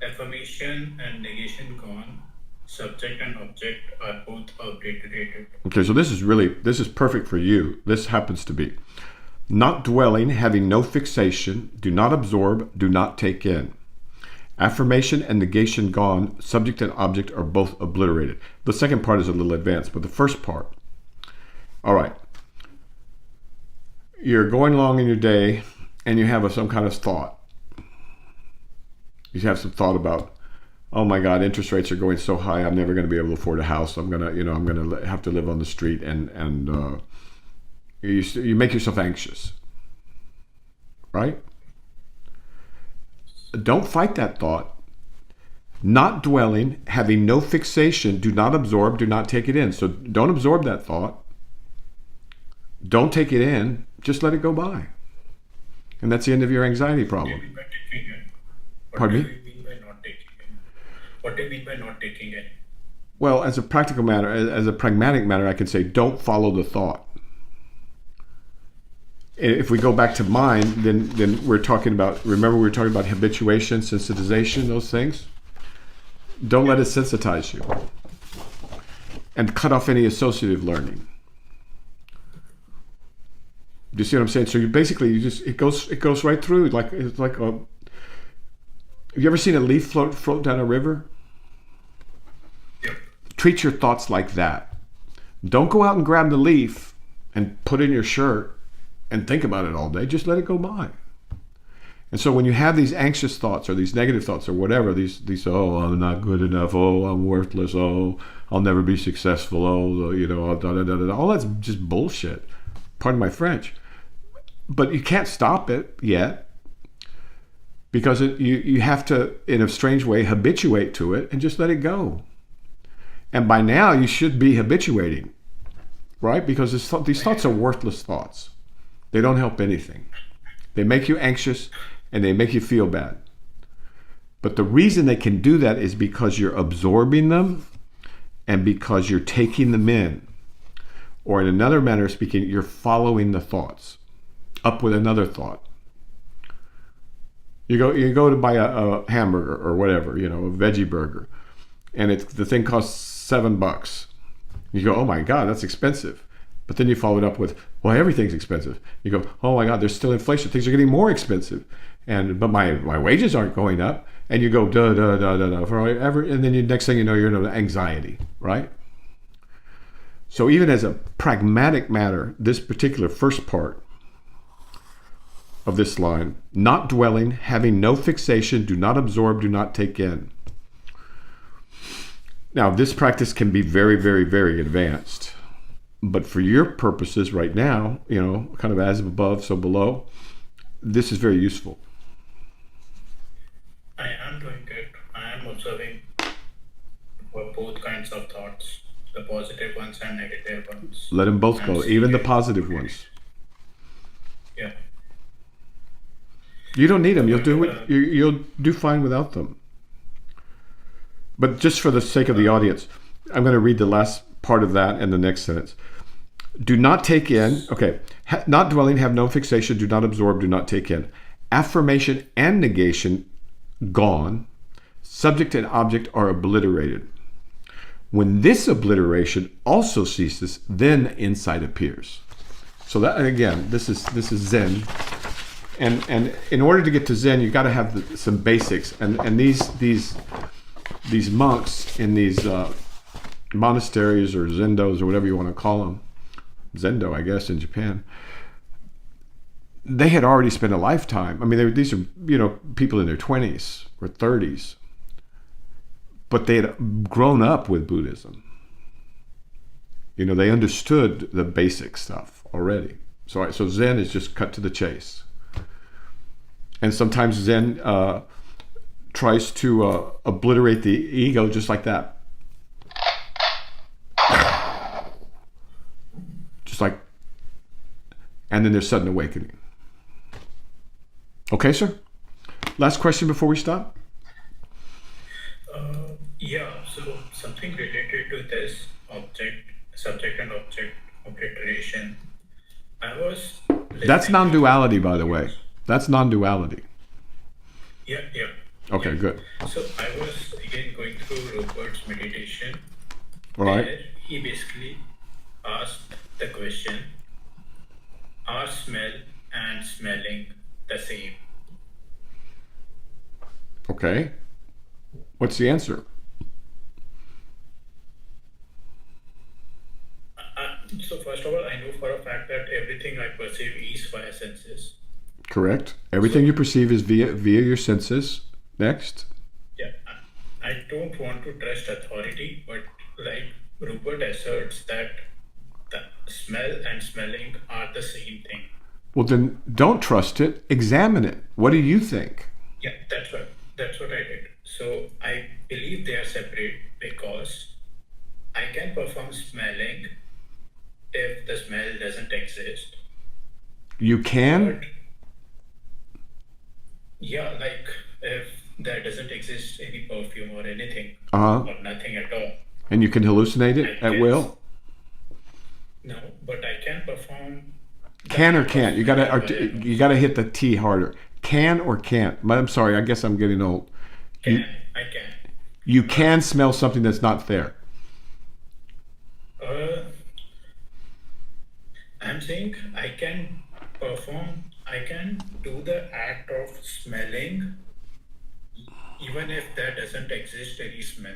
Affirmation and negation gone, subject and object are both obliterated. Okay, so this is perfect for you. This happens to be not dwelling, having no fixation, do not absorb, do not take in. Affirmation and negation gone, subject and object are both obliterated. The second part is a little advanced, but the first part. All right. You're going along in your day and you have some kind of thought. You have some thought about, oh my God, interest rates are going so high, I'm never going to be able to afford a house. I'm going to have to live on the street, and you make yourself anxious. Right? Don't fight that thought. Not dwelling, having no fixation, do not absorb, do not take it in. So don't absorb that thought. Don't take it in. Just let it go by. And that's the end of your anxiety problem. Pardon me? What do you mean by not taking in? What do you mean by not taking in? Well, as a practical matter, as a pragmatic matter, I can say don't follow the thought. If we go back to mind, then we're talking about, remember we were talking about habituation, sensitization, those things? Don't let it sensitize you. And cut off any associative learning. Do you see what I'm saying? So it goes right through. It's like have you ever seen a leaf float down a river? Yep. Treat your thoughts like that. Don't go out and grab the leaf and put it in your shirt and think about it all day. Just let it go by. And so when you have these anxious thoughts or these negative thoughts or whatever, these oh, I'm not good enough, oh, I'm worthless, oh, I'll never be successful, oh, all that's just bullshit. Pardon my French. But you can't stop it yet, because you have to, in a strange way, habituate to it and just let it go. And by now you should be habituating, right? Because these thoughts are worthless thoughts. They don't help anything. They make you anxious and they make you feel bad. But the reason they can do that is because you're absorbing them and because you're taking them in. Or in another manner of speaking, you're following the thoughts up with another thought. You go to buy a hamburger or whatever, a veggie burger, and the thing costs $7. You go, oh my God, that's expensive. But then you follow it up with, well, everything's expensive. You go, oh my God, there's still inflation. Things are getting more expensive, but my wages aren't going up. And you go, duh, duh, duh, duh, duh, forever. And then next thing you know, you're in anxiety, right? So even as a pragmatic matter, this particular first part of this line, not dwelling, having no fixation, do not absorb, do not take in. Now, this practice can be very, very, very advanced. But for your purposes right now, kind of as above, so below, this is very useful. I am doing it. I am observing both kinds of thoughts, the positive ones and negative ones. Let them both go, even the positive ones. Yeah. You don't need them. You'll do fine without them. But just for the sake of the audience, I'm going to read the last part of that and the next sentence. Do not take in, not dwelling, have no fixation, do not absorb, do not take in. Affirmation and negation gone. Subject and object are obliterated. When this obliteration also ceases, then insight appears. So that, again, this is Zen. And in order to get to Zen, you've got to have some basics. And these monks in these monasteries or zendos or whatever you want to call them, Zendo, I guess, in Japan, they had already spent a lifetime. I mean, these are people in their 20s or 30s, but they had grown up with Buddhism. They understood the basic stuff already. So Zen is just cut to the chase. And sometimes Zen tries to obliterate the ego just like that. Just like, and then there's sudden awakening. Okay, sir? Last question before we stop? Yeah, so something related to this subject and object obliteration. That's non-duality, by the way. That's non-duality. Yeah. Okay, good. So I was again going through Rupert's meditation. All right. Where he basically asked the question, are smell and smelling the same? Okay. What's the answer? So first of all, I know for a fact that everything I perceive is via senses. Correct. Everything you perceive is via your senses. Next. Yeah. I don't want to trust authority, but like Rupert asserts that the smell and smelling are the same thing. Well, then don't trust it. Examine it. What do you think? Yeah, that's what I did. So I believe they are separate because I can perform smelling if the smell doesn't exist. You can? But, yeah, like if there doesn't exist any perfume or anything, or nothing at all. And you can hallucinate it at will? No, but I can perform. Can or can't? You gotta hit the T harder. Can or can't? I'm sorry, I guess I'm getting old. I can. You can smell something that's not there. I'm saying I can do the act of smelling even if there doesn't exist any smell.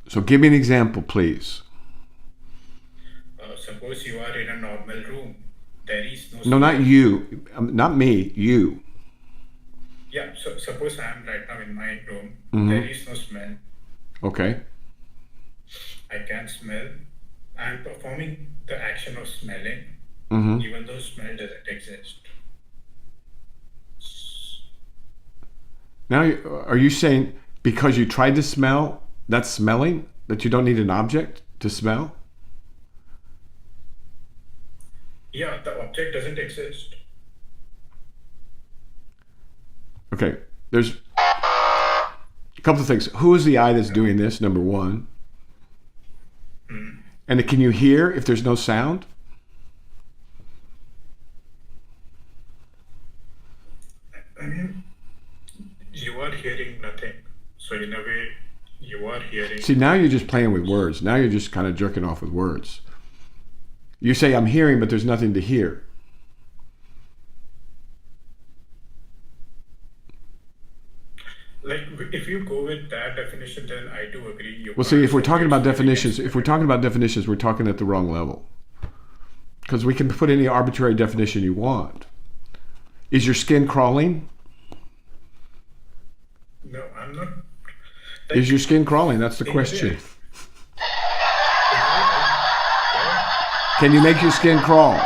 So give me an example, please. Suppose you are in a normal room. There is no smell. No, not you. Not me. You. Yeah, so suppose I am right now in my room. Mm-hmm. There is no smell. Okay. I can smell. I am performing the action of smelling, even though smell doesn't exist. Now, are you saying because you tried to smell, that's smelling? That you don't need an object to smell? Yeah, the object doesn't exist. Okay, there's a couple of things. Who is the eye that's doing this, number one? And can you hear if there's no sound? I mean, you are hearing nothing. So in a way, you are hearing. See, now you're just playing with words. Now you're just kind of jerking off with words. You say, I'm hearing, but there's nothing to hear. Like, if you go with that definition, then I do agree. You Well, see, if we're can't talking about separate definitions, feeling and if we're talking about definitions, we're talking at the wrong level. Because we can put any arbitrary definition you want. Is your skin crawling? no, I'm not. Is your skin crawling? That's the In a question. way, yeah, Can you make your skin crawl?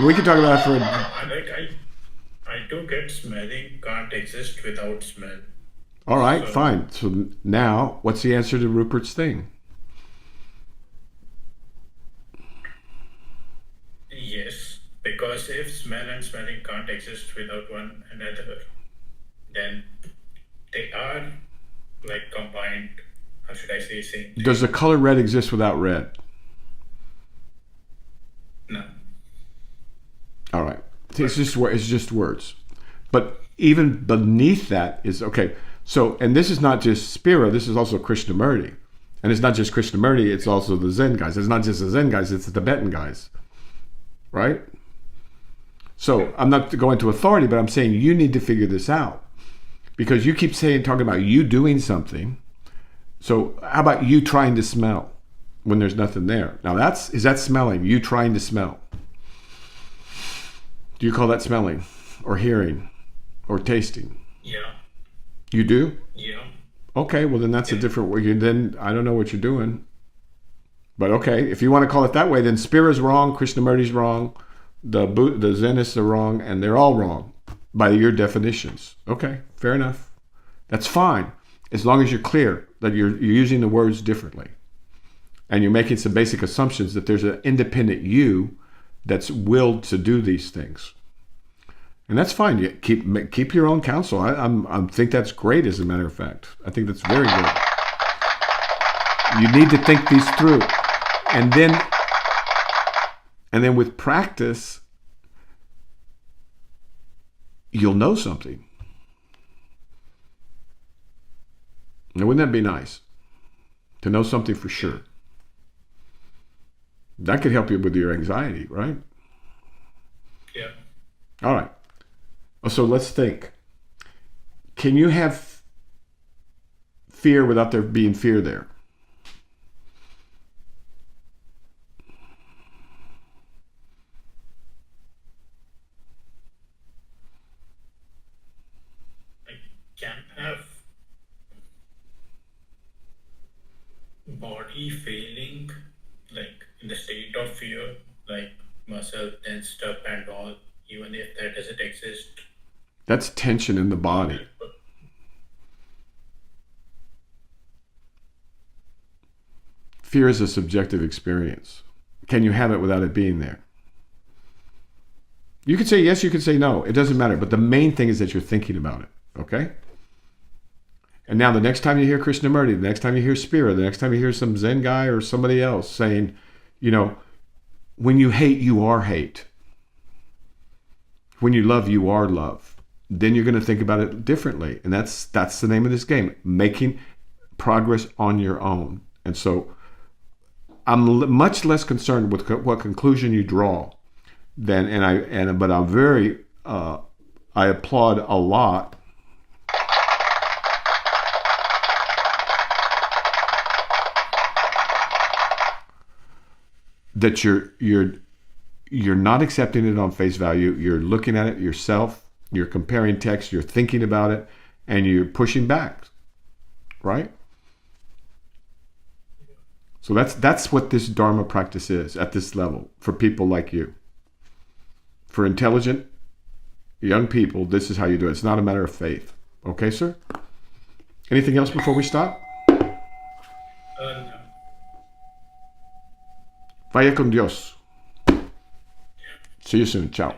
We can talk about it for. I do get smelling can't exist without smell. All right, So fine. So now, what's the answer to Rupert's thing? yes, because if smell and smelling can't exist without one another, then they are like combined. How should I say same thing? Does the color red exist without red? No. All right. It's just words. But even beneath that is okay. So, and this is not just Spira. This is also Krishnamurti, and it's not just Krishnamurti. It's also the Zen guys. It's not just the Zen guys. It's the Tibetan guys, right? So I'm not going to authority, but I'm saying you need to figure this out because you keep talking about you doing something. So how about you trying to smell when there's nothing there? Now is that smelling? You trying to smell? Do you call that smelling or hearing or tasting? Yeah. You do? Yeah. Okay, well then that's a different way. Then I don't know what you're doing. But okay, if you want to call it that way, then Spira's wrong, Krishnamurti's wrong, the Zenists are wrong, and they're all wrong by your definitions. Okay, fair enough. That's fine, as long as you're clear that you're using the words differently. And you're making some basic assumptions that there's an independent you that's willed to do these things. And that's fine. You keep your own counsel. I think that's great, as a matter of fact. I think that's very good. You need to think these through. And then with practice, you'll know something. Now, wouldn't that be nice? To know something for sure. That could help you with your anxiety, right? Yeah. All right. So let's think. Can you have fear without there being fear there? I can have body failing, like in the state of fear, like muscle tensed up and all, even if that doesn't exist. That's tension in the body. Fear is a subjective experience. Can you have it without it being there? You could say yes, you could say no. It doesn't matter. But the main thing is that you're thinking about it. Okay? And now the next time you hear Krishnamurti, the next time you hear Spira, the next time you hear some Zen guy or somebody else saying, when you hate, you are hate. When you love, you are love. Then you're going to think about it differently. And that's the name of this game, making progress on your own. And so I'm much less concerned with what conclusion you draw but I'm very, I applaud a lot that you're not accepting it on face value. You're looking at it yourself. You're comparing text. You're thinking about it, and you're pushing back. Right? So that's what this Dharma practice is at this level for people like you. For intelligent young people, this is how you do it. It's not a matter of faith. Okay, sir? Anything else before we stop? No. Vaya con Dios. See you soon. Ciao.